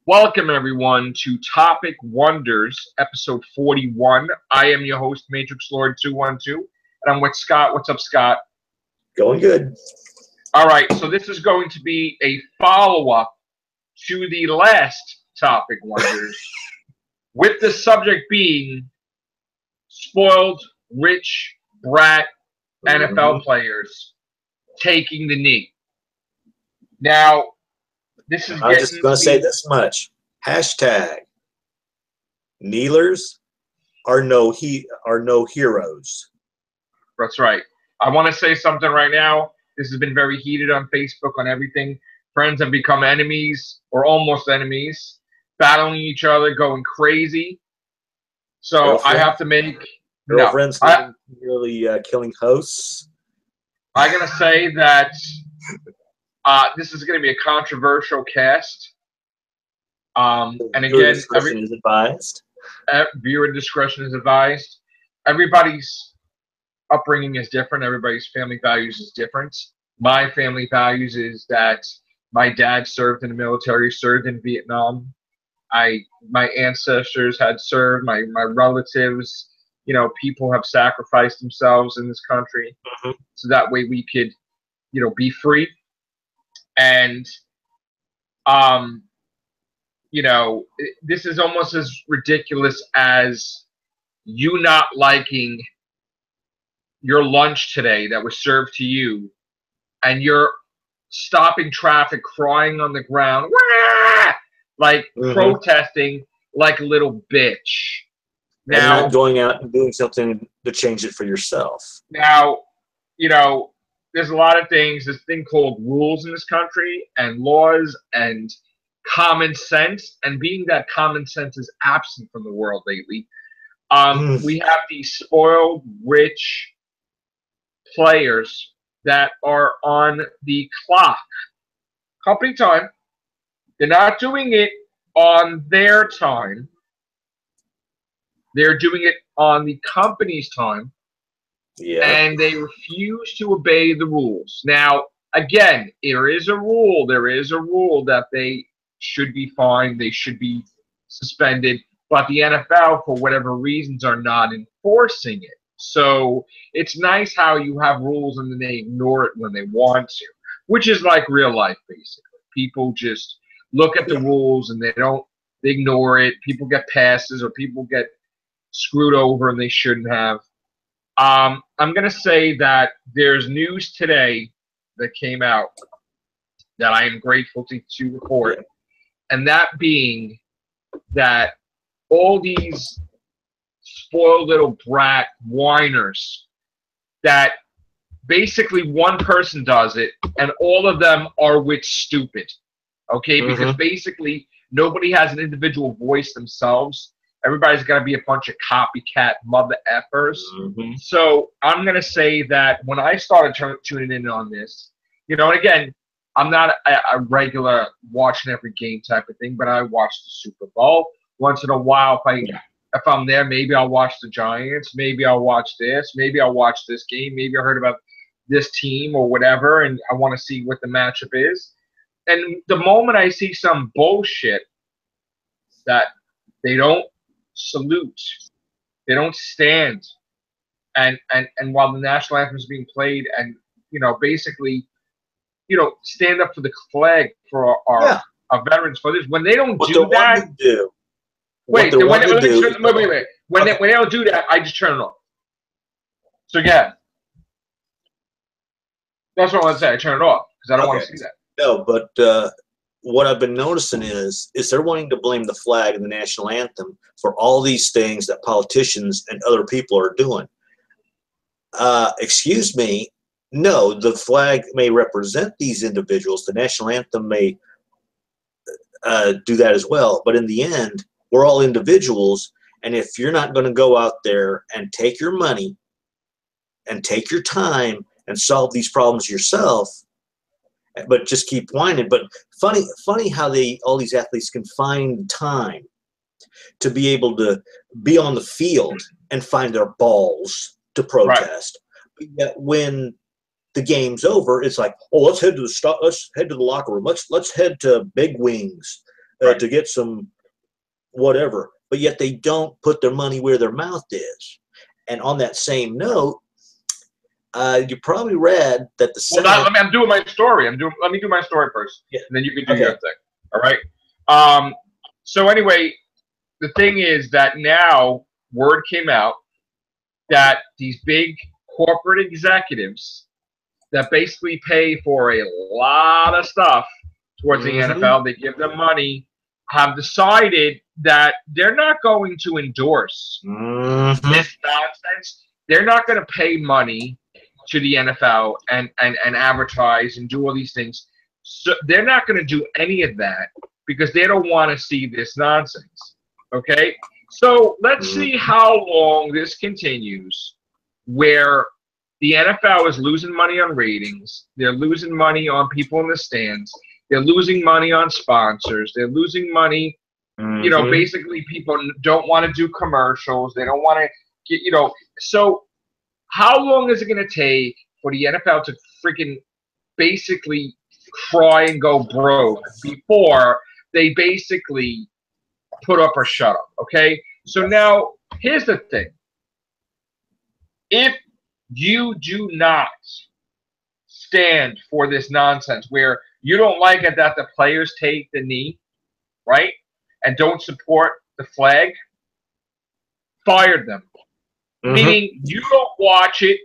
Welcome, everyone, to Topic Wonders, episode 41. I am your host, Matrix Lord 212, and I'm with Scott. What's up, Scott? Going good. All right, so this is going to be a follow-up to the last Topic Wonders, with the subject being spoiled, rich, brat NFL players taking the knee. Now, this is I'm just going to say this much. Hashtag kneelers are no heroes. That's right. I want to say something right now. This has been very heated on Facebook, on everything. Friends have become enemies or almost enemies, battling each other, going crazy. So I have to make girlfriends really killing hosts. I'm gonna say that this is going to be a controversial cast. And again, viewer discretion is advised. Viewer discretion is advised. Everybody's upbringing is different. Everybody's family values is different. My family values is that my dad served in the military, served in Vietnam. My ancestors had served. My relatives, people have sacrificed themselves in this country, so that way we could, be free. And, this is almost as ridiculous as you not liking your lunch today that was served to you, and you're stopping traffic, crying on the ground, like protesting like a little bitch. Now, and not going out and doing something to change it for yourself. Now, there's a lot of things, this thing called rules in this country and laws and common sense. And being that common sense is absent from the world lately, we have these spoiled, rich players that are on the clock. Company time. They're not doing it on their time. They're doing it on the company's time. Yeah. And they refuse to obey the rules. Now, again, there is a rule. There is a rule that they should be fined. They should be suspended. But the NFL, for whatever reasons, are not enforcing it. So it's nice how you have rules and then they ignore it when they want to, which is like real life, basically. People just look at the rules and they ignore it. People get passes or people get screwed over and they shouldn't have. I'm going to say that there's news today that came out that I am grateful to report, and that being that all these spoiled little brat whiners, that basically one person does it and all of them are with stupid, okay? Because basically nobody has an individual voice themselves. Everybody's got to be a bunch of copycat mother effers. So I'm going to say that when I started tuning in on this, and again, I'm not a regular watching every game type of thing, but I watch the Super Bowl. Once in a while, if I'm there, maybe I'll watch the Giants. Maybe I'll watch this. Maybe I'll watch this game. Maybe I heard about this team or whatever, and I want to see what the matchup is. And the moment I see some bullshit that they don't salute, they don't stand, and while the national anthem is being played, and basically stand up for the flag for our veterans for this, when they don't do that, when they don't do that, I just turn it off. So yeah, that's what I want to say. I turn it off because I don't want to see that. No, but what I've been noticing is they're wanting to blame the flag and the national anthem for all these things that politicians and other people are doing. Excuse me, no, the flag may represent these individuals. The national anthem may do that as well. But in the end, we're all individuals. And if you're not going to go out there and take your money and take your time and solve these problems yourself, but just keep whining. But funny how all these athletes can find time to be able to be on the field and find their balls to protest. Right. But yet when the game's over, it's like, oh, let's head to the locker room. Let's head to Big Wings Right. to get some whatever. But yet they don't put their money where their mouth is. And on that same note, you probably read that the Senate. Well, I'm doing my story. Let me do my story first, Yeah. and then you can do your thing. All right. So anyway, the thing is that now word came out that these big corporate executives that basically pay for a lot of stuff towards the NFL, they give them money, have decided that they're not going to endorse this nonsense. They're not going to pay money to the NFL and advertise and do all these things. So they're not going to do any of that because they don't want to see this nonsense. Okay? So let's see how long this continues, where the NFL is losing money on ratings. They're losing money on people in the stands. They're losing money on sponsors. They're losing money. You know, basically people don't want to do commercials. They don't want to get, you know. So how long is it going to take for the NFL to freaking basically cry and go broke before they basically put up or shut up? Okay? So now here's the thing. If you do not stand for this nonsense where you don't like it that the players take the knee, right, and don't support the flag, fire them. Meaning you don't watch it,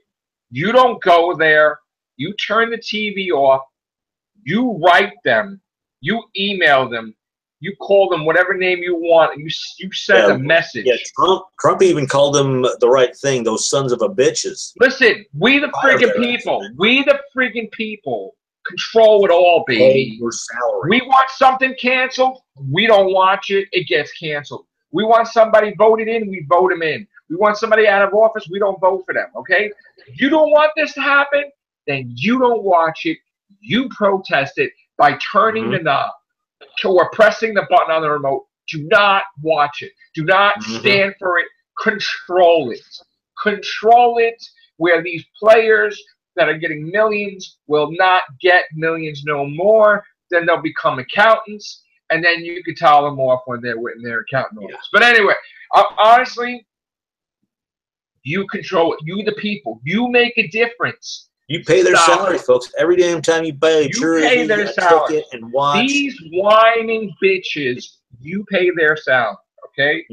you don't go there, you turn the TV off, you write them, you email them, you call them whatever name you want, and you send a message. Yeah, Trump even called them the right thing, those sons of a bitches. Listen, we the freaking people control it all, baby. We want something canceled, we don't watch it, it gets canceled. We want somebody voted in, we vote them in. We want somebody out of office, we don't vote for them, okay? You don't want this to happen, then you don't watch it. You protest it by turning the knob or pressing the button on the remote. Do not watch it. Do not stand for it. Control it. Control it where these players that are getting millions will not get millions no more. Then they'll become accountants, and then you can tell them off when they're in their accountant office. But anyway, honestly, you control it. You, the people. You make a difference. You pay their salary, folks. Every damn time you buy a jersey, pay their salary. And watch. These whining bitches, you pay their salary, okay?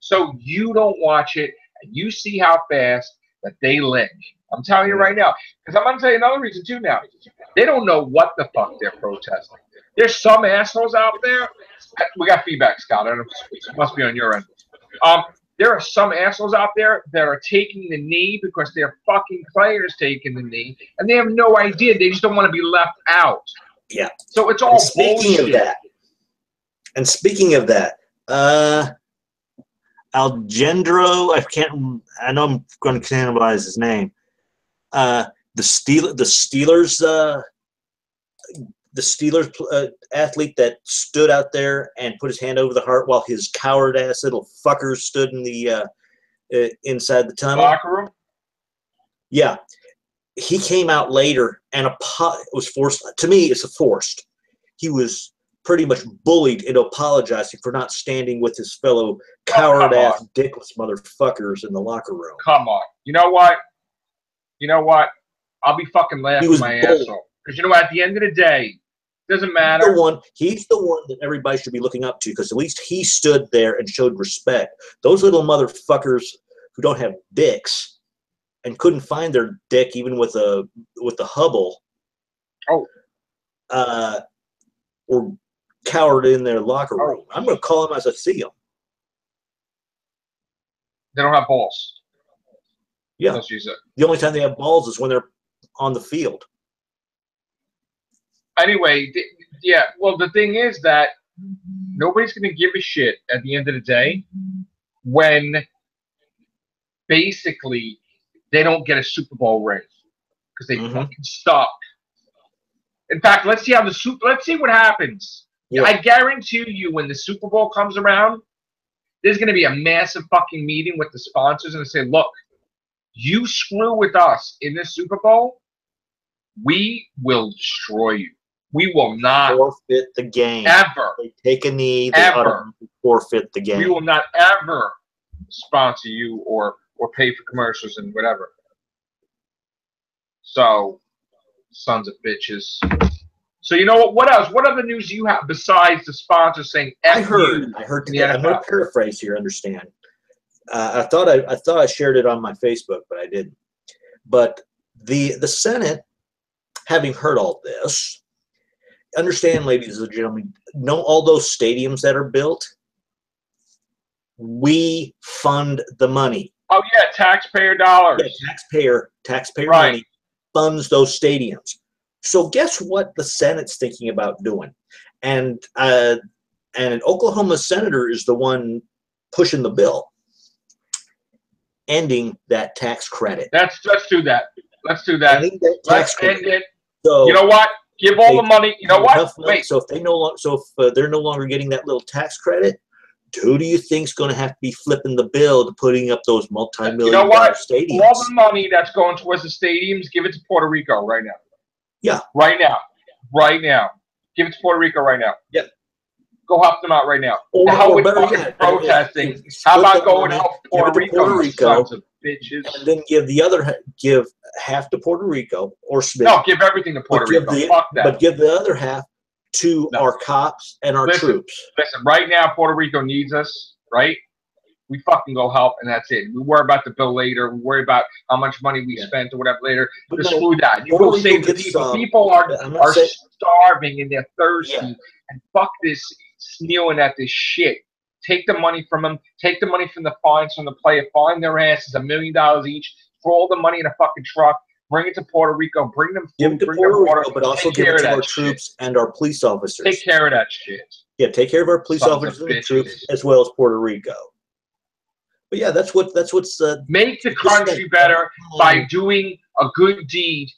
So you don't watch it, and you see how fast that they lick. I'm telling you right now. Because I'm going to tell you another reason, too, now. They don't know what the fuck they're protesting. There's some assholes out there. We got feedback, Scott. I don't know if it must be on your end. There are some assholes out there that are taking the knee because their fucking players taking the knee, and they have no idea. They just don't want to be left out. Yeah. So it's all bullshit. Speaking of that, Alejandro, I know I'm going to cannibalize his name. The Steelers athlete that stood out there and put his hand over the heart while his coward ass little fuckers stood in the inside the tunnel. Locker room? Yeah. He came out later and it was forced. To me, it's forced. He was pretty much bullied into apologizing for not standing with his fellow coward ass dickless motherfuckers in the locker room. Come on. You know what? I'll be fucking laughing my ass off. Because you know what? At the end of the day, doesn't matter. He's the one that everybody should be looking up to because at least he stood there and showed respect. Those little motherfuckers who don't have dicks and couldn't find their dick even with the Hubble. Were cowered in their locker room. I'm going to call them as I see them. They don't have balls. Yeah. The only time they have balls is when they're on the field. Anyway, yeah, well, the thing is that nobody's going to give a shit at the end of the day when basically they don't get a Super Bowl ring because they fucking suck. In fact, let's see what happens. Yeah. I guarantee you when the Super Bowl comes around, there's going to be a massive fucking meeting with the sponsors and say, look, you screw with us in this Super Bowl, we will destroy you. We will not forfeit the game. ever. They take a knee, they Ever. automatically forfeit the game. We will not ever sponsor you or pay for commercials and whatever. So, sons of bitches. So you know what? What else? What other news do you have besides the sponsor saying F I heard today. I'm going to paraphrase here. Understand? I thought I shared it on my Facebook, but I didn't. But the Senate, having heard all this, understand, ladies and gentlemen, know all those stadiums that are built. We fund the money. Oh yeah, taxpayer dollars. Yeah, taxpayer money funds those stadiums. So guess what the Senate's thinking about doing? And an Oklahoma senator is the one pushing the bill, ending that tax credit. Let's do that. Let's do that. Let's end it. So you know what? Give all the money. You know what? Wait. So if they're no longer getting that little tax credit, who do you think's going to have to be flipping the bill to putting up those multi-million-dollar stadiums? All the money that's going towards the stadiums, give it to Puerto Rico right now. Yeah. Right now. Give it to Puerto Rico right now. Yeah. Go help them out right now. Or how with better fucking protesting? How about going to help Puerto Rico, sons of bitches? And then give half to Puerto Rico or split. No, give everything to Puerto Rico. Fuck that. But give the other half to our cops and our troops. Listen, right now Puerto Rico needs us, right? We fucking go help, and that's it. We worry about the bill later. We worry about how much money we spent or whatever later. Just screw that. You go save the people. People are starving and they're thirsty. Yeah. And fuck this sneering at this shit. Take the money from them. Take the money from the fines from the player. Fine their asses $1 million each. Throw all the money in a fucking truck. Bring it to Puerto Rico. Bring them food. Give it to Puerto Rico, but also give it to our troops and our police officers. Take care of that shit. Yeah, take care of our police officers and troops as well as Puerto Rico. But yeah, that's what's make the country better by doing a good deed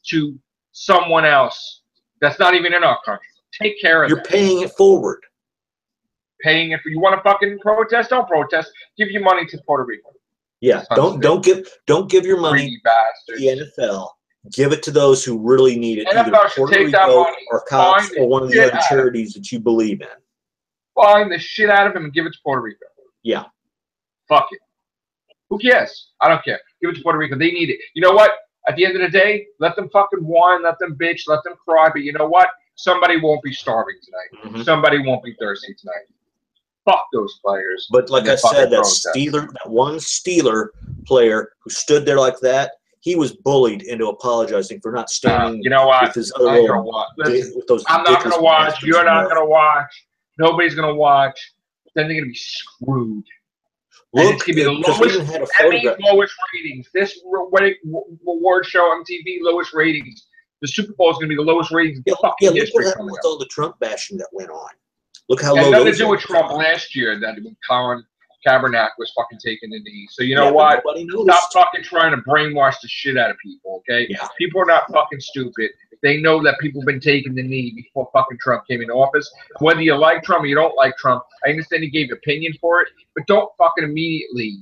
to someone else that's not even in our country. Take care of You're paying it forward. Paying it for you want to fucking protest? Don't protest. Give your money to Puerto Rico. Yeah, don't give your money to the NFL. Give it to those who really need it, either Puerto Rico or cops or one of the other charities that you believe in. Find the shit out of them and give it to Puerto Rico. Yeah. Fuck it. Who cares? I don't care. Give it to Puerto Rico. They need it. You know what? At the end of the day, let them fucking whine, let them bitch, let them cry. But you know what? Somebody won't be starving tonight. Mm-hmm. Somebody won't be thirsty tonight. Fuck those players. But like I said, that one Steeler player who stood there like that, he was bullied into apologizing for not standing. You know what? With his other with those I'm not going to watch. You're not going to watch. Nobody's going to watch. Then they're going to be screwed. Look, it's going to be the lowest ratings. This award show on TV, lowest ratings. The Super Bowl is going to be the lowest ratings in fucking history. Look what happened with all the Trump bashing that went on. Look how low. Nothing to do with Trump last year. That when Colin Kaepernick was fucking taking the knee. So you know what? Stop fucking trying to brainwash the shit out of people. Okay? Yeah. People are not fucking stupid. They know that people have been taking the knee before fucking Trump came into office. Whether you like Trump or you don't like Trump, I understand he gave opinion for it, but don't fucking immediately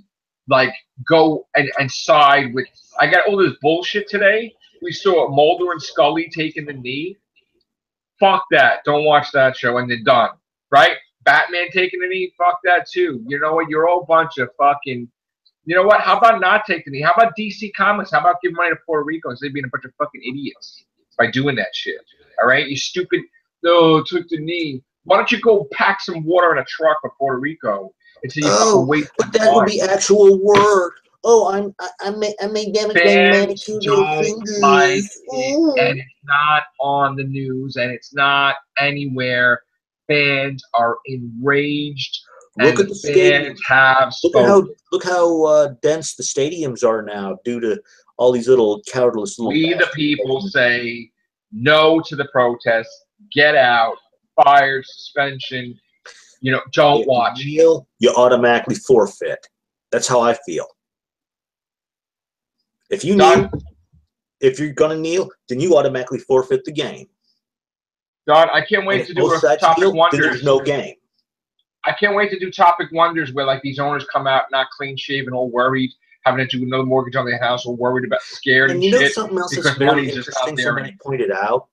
like go and side with. I got all this bullshit today. We saw Mulder and Scully taking the knee. Fuck that. Don't watch that show, and they're done. Right? Batman taking the knee. Fuck that too. You know what? You're all a bunch of fucking. You know what? How about not taking the knee? How about DC Comics? How about giving money to Puerto Rico instead of being a bunch of fucking idiots by doing that shit? All right? You stupid. No, took the knee. Why don't you go pack some water in a truck for Puerto Rico instead you fucking wait? But that would be actual work. Oh, I made them manicure their fingers. And it's not on the news, and it's not anywhere. Fans are enraged. Look at the fans have spoken. Look how dense the stadiums are now due to all these little cowardless. We the people say no to the protests. Get out. Fired. Suspension. You know, don't watch. Kneel, you automatically forfeit. That's how I feel. If you kneel, if you're gonna kneel, then you automatically forfeit the game. Don, I can't wait to do a Topic Wonders. Then there's no game. I can't wait to do Topic Wonders where like these owners come out not clean shaven, all worried, having to do another mortgage on their house, or worried about scared and you know shit. Something else that's very interesting somebody pointed out?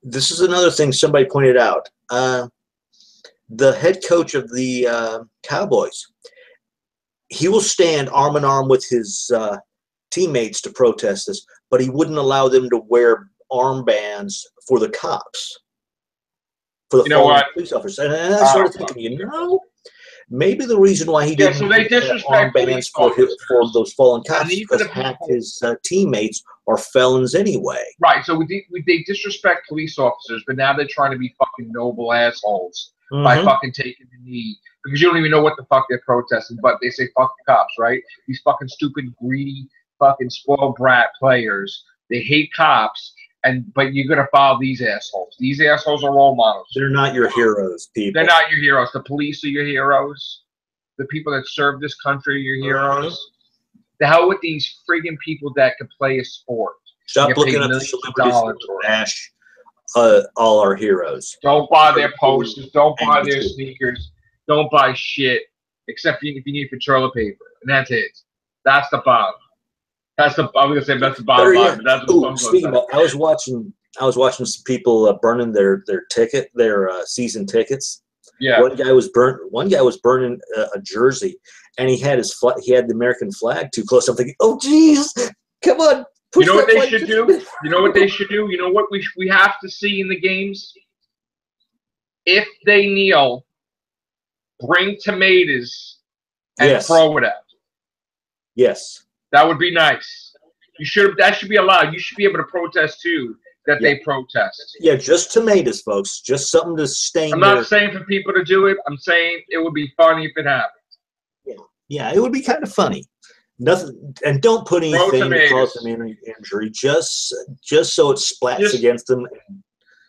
This is another thing somebody pointed out. The head coach of the Cowboys, he will stand arm in arm with his teammates to protest this, but he wouldn't allow them to wear armbands for the cops, for the fallen police officers. And I started thinking, maybe the reason why he didn't so they disrespect armbands for those fallen cops is because half his teammates are felons anyway. Right, so they disrespect police officers, but now they're trying to be fucking noble assholes by fucking taking the knee. Because you don't even know what the fuck they're protesting, but they say fuck the cops, right? These fucking stupid, greedy, fucking spoiled brat players. They hate cops, but you're gonna follow these assholes. These assholes are role models. They're not your heroes, people. They're not your heroes. The police are your heroes. The people that serve this country are your heroes. The hell with these friggin' people that can play a sport. Stop looking at the celebrities who bash all our heroes. Don't buy their posters. Don't buy their sneakers. Don't buy shit except if you need for toilet paper, and that's it. That's the bottom. I was gonna say that's the bottom line. But that's what speaking about, I was watching some people burning their season tickets. Yeah. One guy was burning a jersey, and he had the American flag too close. I'm thinking, oh geez, come on. You know what they should do? You know what they should do? You know what we have to see in the games? If they kneel, bring tomatoes and throw it out. Yes. That would be nice. That should be allowed. You should be able to protest too. That they protest. Yeah, just tomatoes, folks. Just something to stain. I'm not saying for people to do it. I'm saying it would be funny if it happened. Yeah, it would be kind of funny. Nothing, and don't put anything to cause them injury. Just so it splats against them.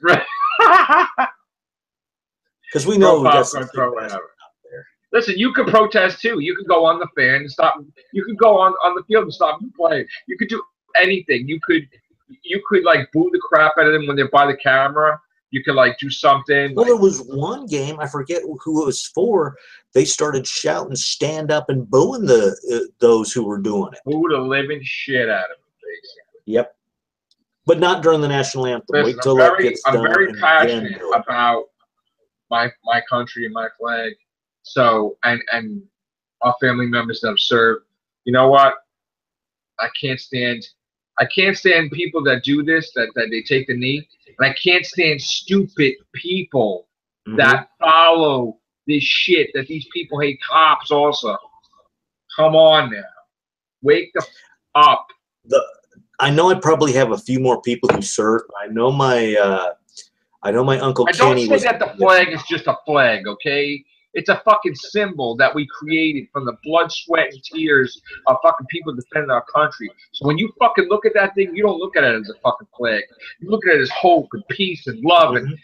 Right. Because we know that's Listen, you could protest too. You could go on the fan and stop. You could go on the field and stop them playing. You could do anything. You could like boo the crap out of them when they're by the camera. You could like do something. Well, there was one game, I forget who it was for. They started shouting, "Stand up!" and booing those who were doing it. Boo the living shit out of them, basically. Yep. But not during the national anthem. Listen, wait till that gets done. I'm very passionate about my country and my flag. So and our family members that have served. You know what? I can't stand people that do this, that they take the knee. And I can't stand stupid people that follow this shit, that these people hate cops also. Come on now. Wake the up. I know I probably have a few more people who serve. I know my Uncle Kenny. Don't say that the flag is just a flag, okay? It's a fucking symbol that we created from the blood, sweat, and tears of fucking people defending our country. So when you fucking look at that thing, you don't look at it as a fucking flag. You look at it as hope and peace and love and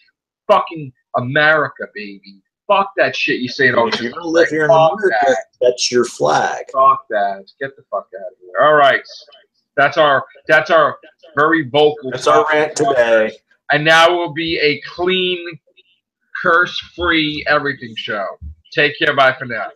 fucking America, baby. Fuck that shit you say. If you're gonna live here in America, that's your flag. Fuck that. Get the fuck out of here. All right. That's our very vocal. That's our rant today. And now it will be a clean, curse-free everything show. Take care. Bye for now.